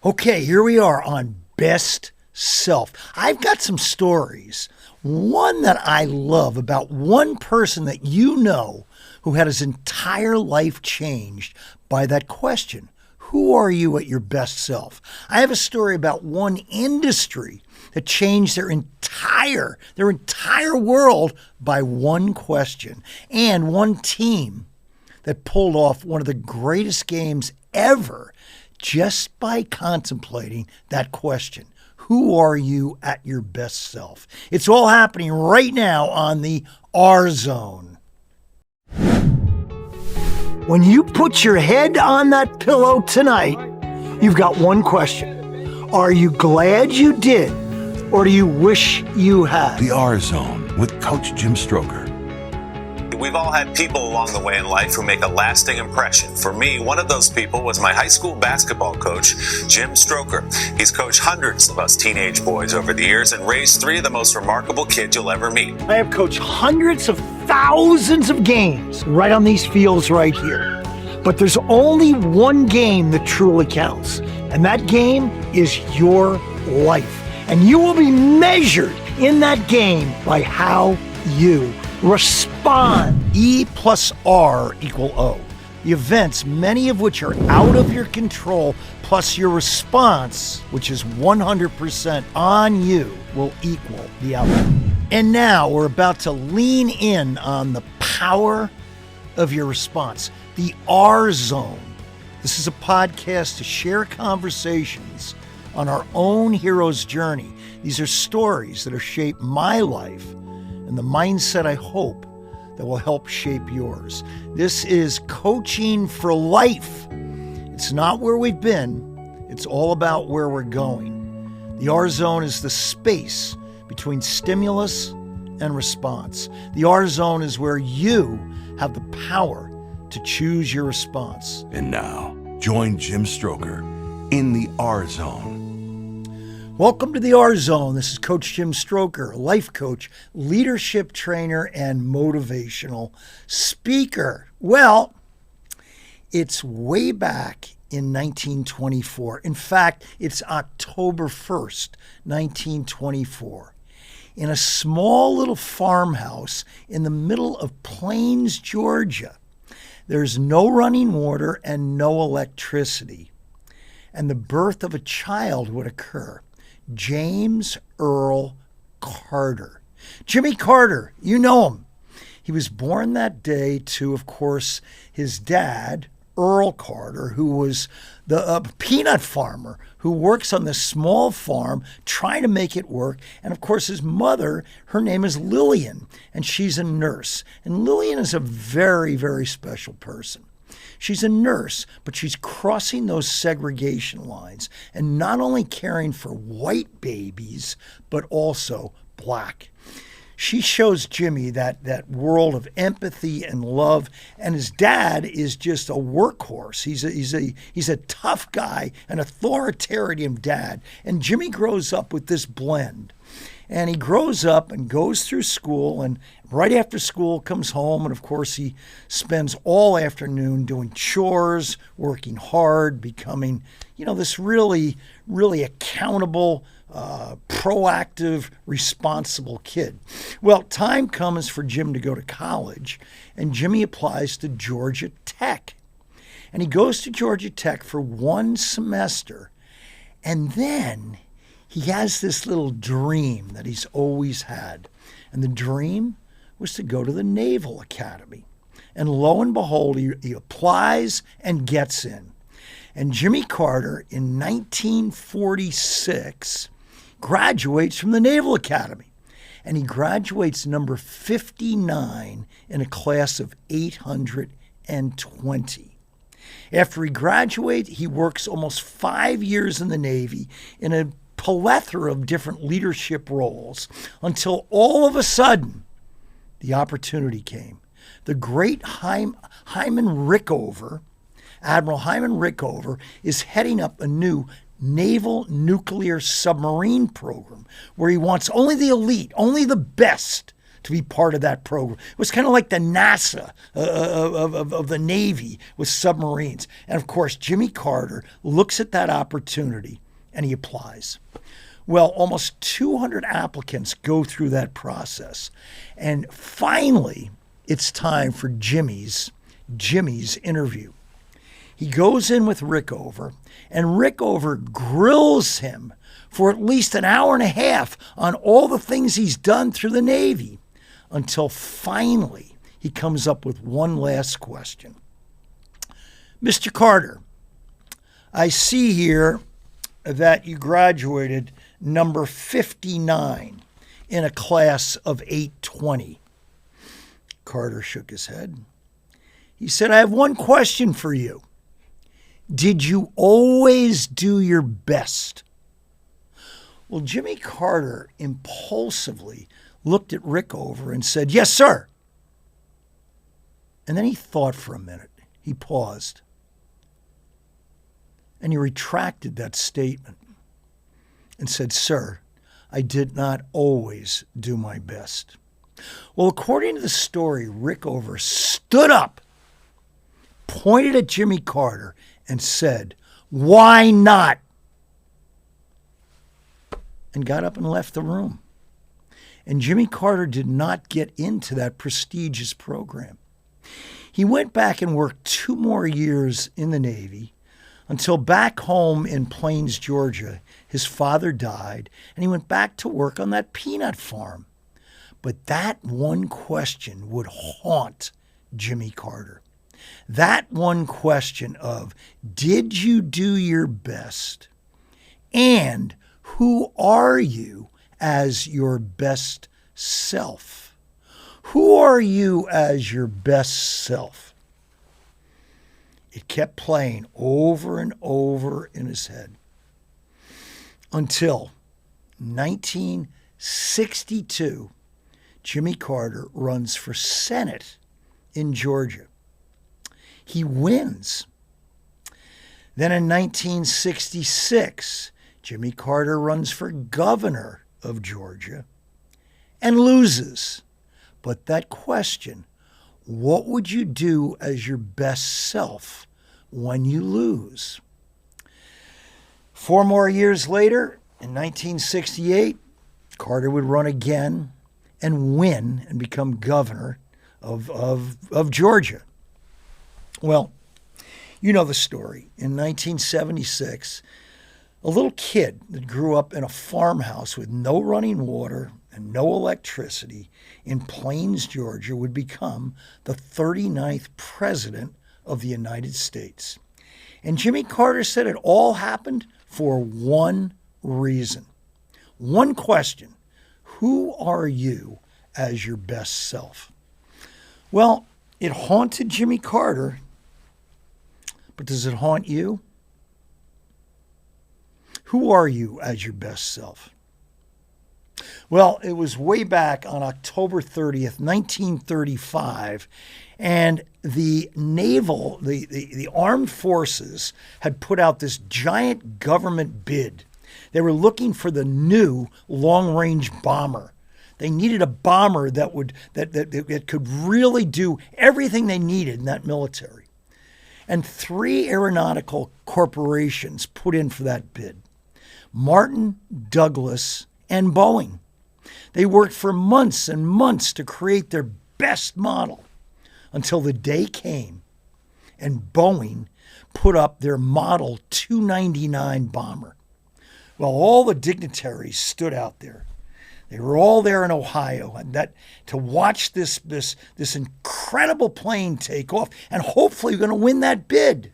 Okay, here we are on Best Self. I've got some stories. One that I love about one person that you know who had his entire life changed by that question. Who are you at your best self? I have a story about one industry that changed their entire world by one question, and one team that pulled off one of the greatest games ever just by contemplating that question. Who are you at your best self? It's all happening right now on the R Zone. When you put your head on that pillow tonight, you've got one question. Are you glad you did, or do you wish you had? The R Zone with Coach Jim Stroker. We've all had people along the way in life who make a lasting impression. For me, one of those people was my high school basketball coach, Jim Stroker. He's coached hundreds of us teenage boys over the years and raised three of the most remarkable kids you'll ever meet. I have coached hundreds of thousands of games right on these fields right here. But there's only one game that truly counts, and that game is your life. And you will be measured in that game by how you respond. E plus R equal O. The events, many of which are out of your control, plus your response, which is 100% on you, will equal the outcome. And now we're about to lean in on the power of your response. The R Zone. This is a podcast to share conversations on our own hero's journey. These are stories that have shaped my life and the mindset I hope that will help shape yours. This is coaching for life. It's not where we've been. It's all about where we're going. The R Zone is the space between stimulus and response. The R Zone is where you have the power to choose your response. And now, join Jim Stroker in the R Zone. Welcome to the R Zone. This is Coach Jim Stroker, life coach, leadership trainer, and motivational speaker. Well, it's way back in 1924. In fact, it's October 1st, 1924. In a small little farmhouse in the middle of Plains, Georgia. There's no running water and no electricity. And the birth of a child would occur. James Earl Carter. Jimmy Carter, you know him. He was born that day to, of course, his dad, Earl Carter, who was the peanut farmer who works on this small farm trying to make it work. And of course, his mother, her name is Lillian, and she's a nurse. And Lillian is a very, very special person. She's a nurse, but she's crossing those segregation lines and not only caring for white babies, but also black. She shows Jimmy that world of empathy and love, and his dad is just a workhorse. He's a tough guy, an authoritarian dad, and Jimmy grows up with this blend. And he grows up and goes through school, and right after school comes home, and of course he spends all afternoon doing chores, working hard, becoming, this really, really accountable, proactive, responsible kid. Well, time comes for Jim to go to college, and Jimmy applies to Georgia Tech. And he goes to Georgia Tech for one semester, and then he has this little dream that he's always had. And the dream was to go to the Naval Academy. And lo and behold, he applies and gets in. And Jimmy Carter, in 1946, graduates from the Naval Academy. And he graduates number 59 in a class of 820. After he graduates, he works almost 5 years in the Navy in a plethora of different leadership roles until all of a sudden the opportunity came. The great Hyman Rickover, Admiral Hyman Rickover, is heading up a new naval nuclear submarine program where he wants only the elite, only the best to be part of that program. It was kind of like the NASA of the Navy with submarines. And of course, Jimmy Carter looks at that opportunity and he applies. Well, almost 200 applicants go through that process. And finally, it's time for Jimmy's interview. He goes in with Rickover, and Rickover grills him for at least an hour and a half on all the things he's done through the Navy, until finally he comes up with one last question. Mr. Carter, I see here that you graduated number 59 in a class of 820. Carter shook his head. He said, I have one question for you. Did you always do your best? Well, Jimmy Carter impulsively looked at Rickover and said, yes, sir. And then he thought for a minute. He paused. And he retracted that statement and said, sir, I did not always do my best. Well, according to the story, Rickover stood up, pointed at Jimmy Carter, and said, why not? And got up and left the room. And Jimmy Carter did not get into that prestigious program. He went back and worked 2 more years in the Navy until back home in Plains, Georgia, his father died, and he went back to work on that peanut farm. But that one question would haunt Jimmy Carter. That one question of, did you do your best? And who are you as your best self? Who are you as your best self? It kept playing over and over in his head until 1962, Jimmy Carter runs for Senate in Georgia. He wins. Then in 1966, Jimmy Carter runs for governor of Georgia and loses. But that question, what would you do as your best self when you lose? 4 more years later, in 1968, Carter would run again and win and become governor of Georgia. Well, you know the story. In 1976, a little kid that grew up in a farmhouse with no running water and no electricity in Plains, Georgia, would become the 39th president of the United States. And Jimmy Carter said it all happened for one reason. One question: who are you as your best self? Well, it haunted Jimmy Carter, but does it haunt you? Who are you as your best self? Well, it was way back on October 30th, 1935, and the armed forces had put out this giant government bid. They were looking for the new long-range bomber. They needed a bomber that could really do everything they needed in that military. And 3 aeronautical corporations put in for that bid: Martin, Douglas, and Boeing. They worked for months and months to create their best model until the day came and Boeing put up their Model 299 bomber. Well, all the dignitaries stood out there. They were all there in Ohio, and that to watch this incredible plane take off, and hopefully we're going to win that bid.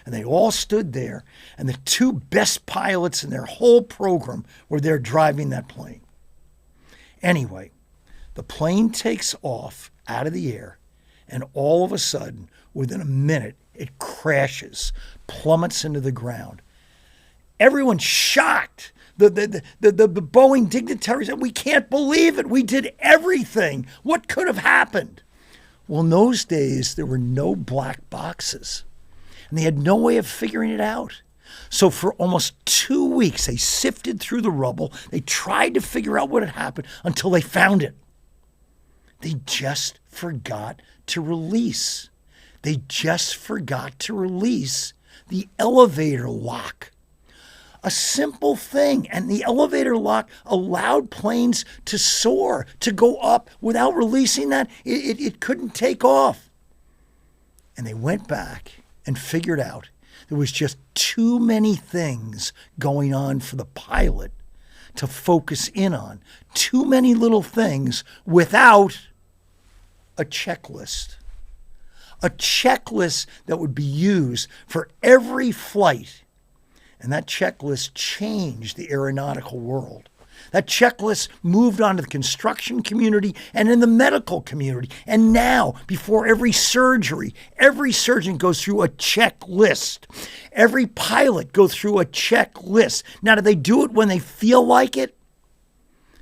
And they all stood there, and the 2 best pilots in their whole program were there driving that plane. Anyway, the plane takes off out of the air, and all of a sudden, within a minute, it crashes, plummets into the ground. Everyone's shocked. The Boeing dignitaries said, we can't believe it. We did everything. What could have happened? Well, in those days, there were no black boxes, and they had no way of figuring it out. So for almost 2 weeks, they sifted through the rubble. They tried to figure out what had happened until they found it. They just forgot to release. They just forgot to release the elevator lock. A simple thing. And the elevator lock allowed planes to soar, to go up. Without releasing that, it couldn't take off. And they went back and figured out there was just too many things going on for the pilot to focus in on. Too many little things without a checklist. A checklist that would be used for every flight. And that checklist changed the aeronautical world. That checklist moved on to the construction community and in the medical community. And now, before every surgery, every surgeon goes through a checklist. Every pilot goes through a checklist. Now, do they do it when they feel like it?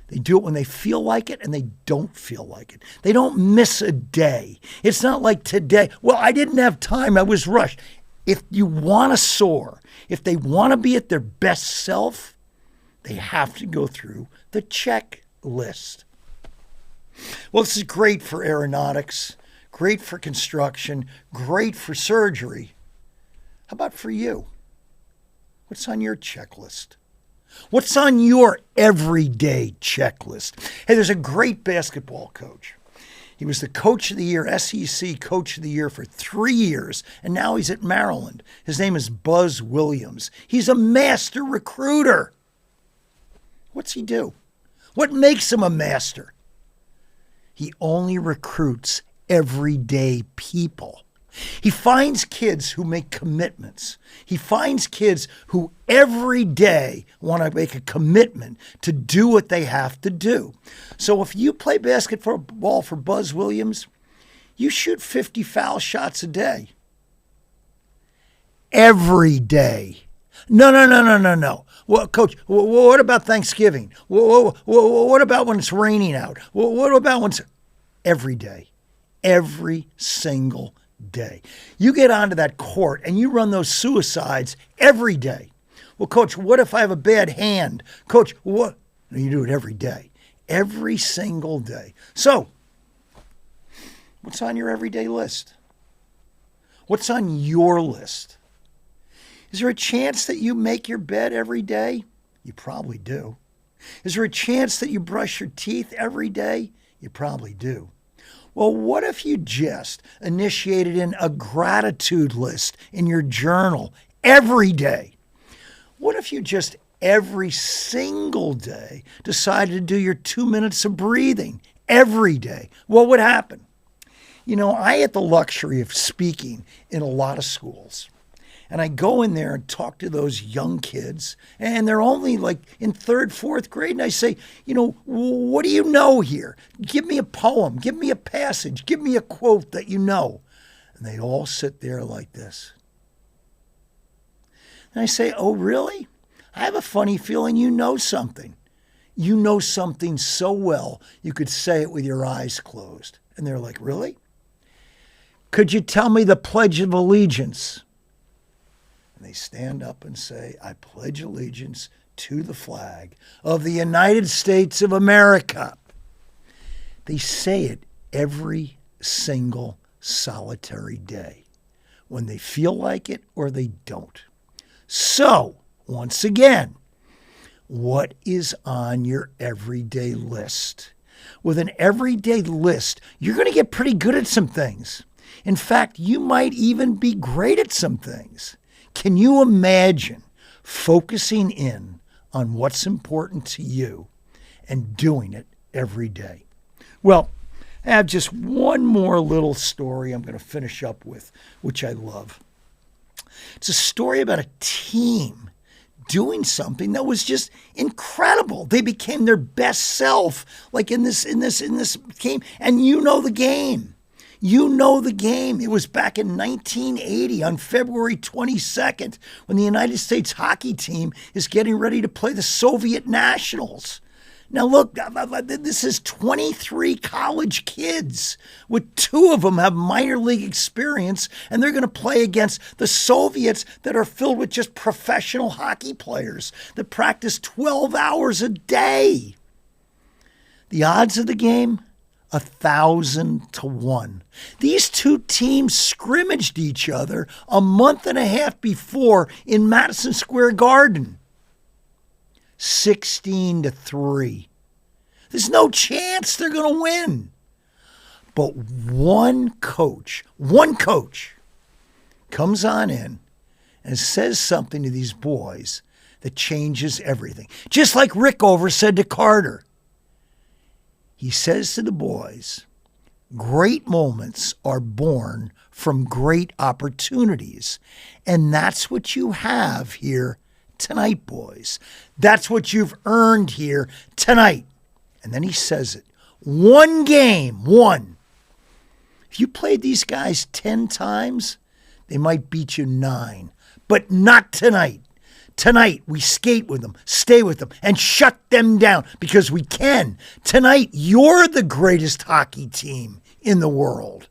They do it when they feel like it and they don't feel like it. They don't miss a day. It's not like today, well, I didn't have time, I was rushed. If you want to soar, if they want to be at their best self, they have to go through the checklist. Well, this is great for aeronautics, great for construction, great for surgery. How about for you? What's on your checklist? What's on your everyday checklist? Hey, there's a great basketball coach. He was the coach of the year, SEC coach of the year for 3 years, and now he's at Maryland. His name is Buzz Williams. He's a master recruiter. What's he do? What makes him a master? He only recruits everyday people. He finds kids who make commitments. He finds kids who every day want to make a commitment to do what they have to do. So if you play basketball for Buzz Williams, you shoot 50 foul shots a day. Every day. No. Well, Coach, what about Thanksgiving? What about when it's raining out? What about when it's... Every day. Every single day. You get onto that court and you run those suicides every day. Well, Coach, what if I have a bad hand? Coach, what? No, you do it every day. Every single day. So, what's on your everyday list? What's on your list? Is there a chance that you make your bed every day? You probably do. Is there a chance that you brush your teeth every day? You probably do. Well, what if you just initiated in a gratitude list in your journal every day? What if you just every single day decided to do your 2 minutes of breathing every day? What would happen? You know, I had the luxury of speaking in a lot of schools. And I go in there and talk to those young kids, and they're only like in 3rd, 4th grade. And I say, you know, what do you know here? Give me a poem, give me a passage, give me a quote that you know. And they all sit there like this. And I say, oh, really? I have a funny feeling you know something. You know something so well, you could say it with your eyes closed. And they're like, really? Could you tell me the Pledge of Allegiance? And they stand up and say, I pledge allegiance to the flag of the United States of America. They say it every single solitary day, when they feel like it or they don't. So, once again, what is on your everyday list? With an everyday list, you're going to get pretty good at some things. In fact, you might even be great at some things. Can you imagine focusing in on what's important to you and doing it every day? Well, I have just one more little story I'm going to finish up with, which I love. It's a story about a team doing something that was just incredible. They became their best self, like in this game. And you know the game. You know the game. It was back in 1980 on February 22nd when the United States hockey team is getting ready to play the Soviet Nationals. Now look, this is 23 college kids, with 2 of them have minor league experience, and they're going to play against the Soviets that are filled with just professional hockey players that practice 12 hours a day. The odds of the game? 1,000-1. These two teams scrimmaged each other a month and a half before in Madison Square Garden. 16-3. There's no chance they're going to win. But one coach comes on in and says something to these boys that changes everything. Just like Rickover said to Carter. He says to the boys, great moments are born from great opportunities. And that's what you have here tonight, boys. That's what you've earned here tonight. And then he says it. One game. If you played these guys 10 times, they might beat you 9. But not tonight. Tonight, we skate with them, stay with them, and shut them down because we can. Tonight, you're the greatest hockey team in the world.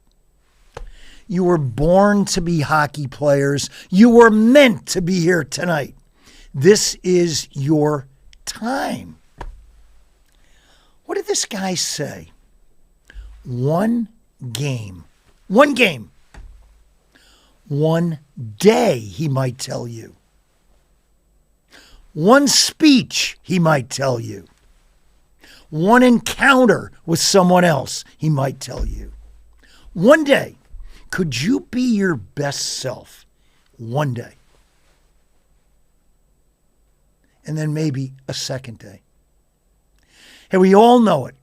You were born to be hockey players. You were meant to be here tonight. This is your time. What did this guy say? One game. One game. One day, he might tell you. One speech, he might tell you. One encounter with someone else, he might tell you. One day, could you be your best self? One day. And then maybe a second day. Hey, we all know it.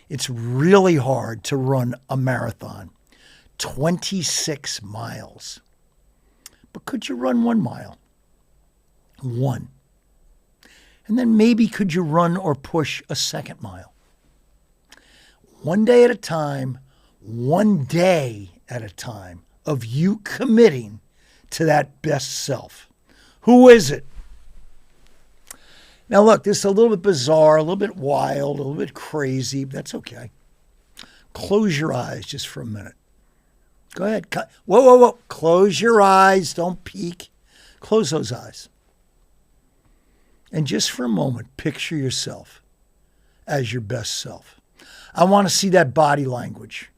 It's really hard to run a marathon, 26 miles. But could you run 1 mile? One. And then maybe could you run or push a second mile? One day at a time, one day at a time of you committing to that best self. Who is it? Now look, this is a little bit bizarre, a little bit wild, a little bit crazy. But that's okay. Close your eyes just for a minute. Go ahead. Whoa. Close your eyes. Don't peek. Close those eyes. And just for a moment, picture yourself as your best self. I want to see that body language.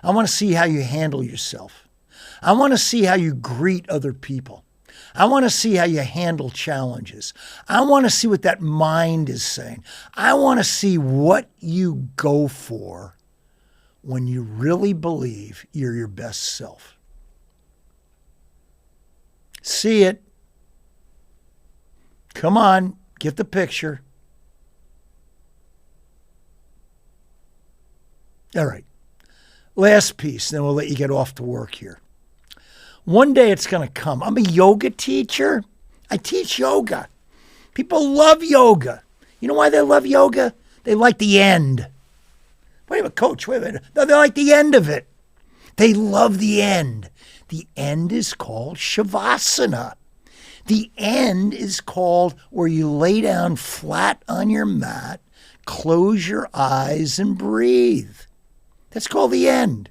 I want to see how you handle yourself. I want to see how you greet other people. I want to see how you handle challenges. I want to see what that mind is saying. I want to see what you go for when you really believe you're your best self. See it. Come on, get the picture. All right. Last piece, then we'll let you get off to work here. One day it's going to come. I'm a yoga teacher. I teach yoga. People love yoga. You know why they love yoga? They like the end. Wait a minute, coach, wait a minute. No, they like the end of it. They love the end. The end is called Shavasana. The end is called where you lay down flat on your mat, close your eyes, and breathe. That's called the end.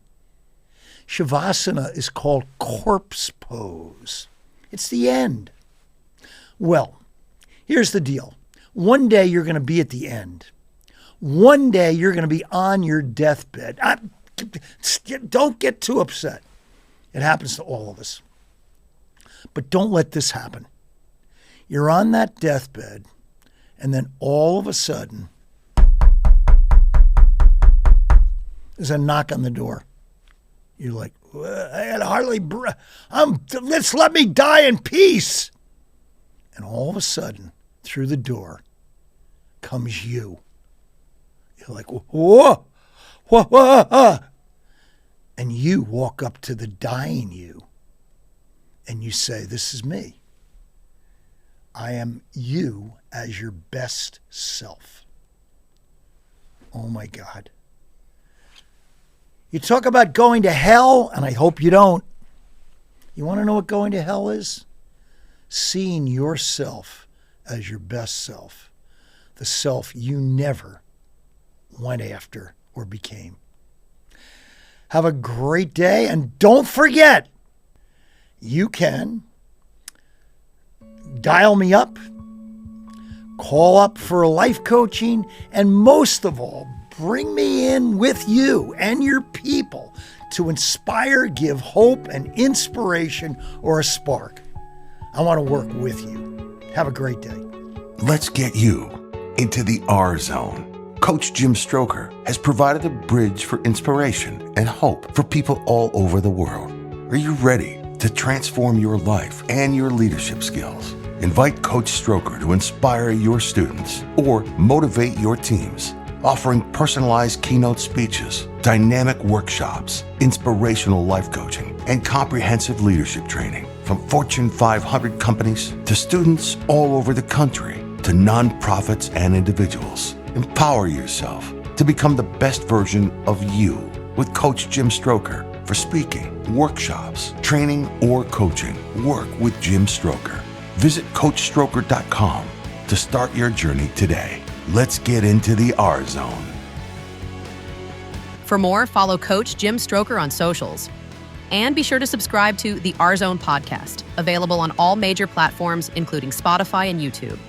Shavasana is called corpse pose. It's the end. Well, here's the deal. One day you're going to be at the end. One day you're going to be on your deathbed. Don't get too upset. It happens to all of us. But don't let this happen. You're on that deathbed, and then all of a sudden, there's a knock on the door. You're like, I had hardly let's let me die in peace. And all of a sudden, through the door, comes you. You're like, whoa. And you walk up to the dying you. And you say, this is me. I am you as your best self. Oh my God. You talk about going to hell, and I hope you don't. You want to know what going to hell is? Seeing yourself as your best self. The self you never went after or became. Have a great day, and don't forget, you can dial me up, call up for life coaching, and most of all, bring me in with you and your people to inspire, give hope and inspiration or a spark. I want to work with you. Have a great day. Let's get you into the R Zone. Coach Jim Stroker has provided a bridge for inspiration and hope for people all over the world. Are you ready to transform your life and your leadership skills? Invite Coach Stroker to inspire your students or motivate your teams, offering personalized keynote speeches, dynamic workshops, inspirational life coaching, and comprehensive leadership training from Fortune 500 companies to students all over the country to nonprofits and individuals. Empower yourself to become the best version of you with Coach Jim Stroker. For speaking, workshops, training, or coaching, work with Jim Stroker. Visit CoachStroker.com to start your journey today. Let's get into the R Zone. For more, follow Coach Jim Stroker on socials. And be sure to subscribe to the R Zone podcast, available on all major platforms, including Spotify and YouTube.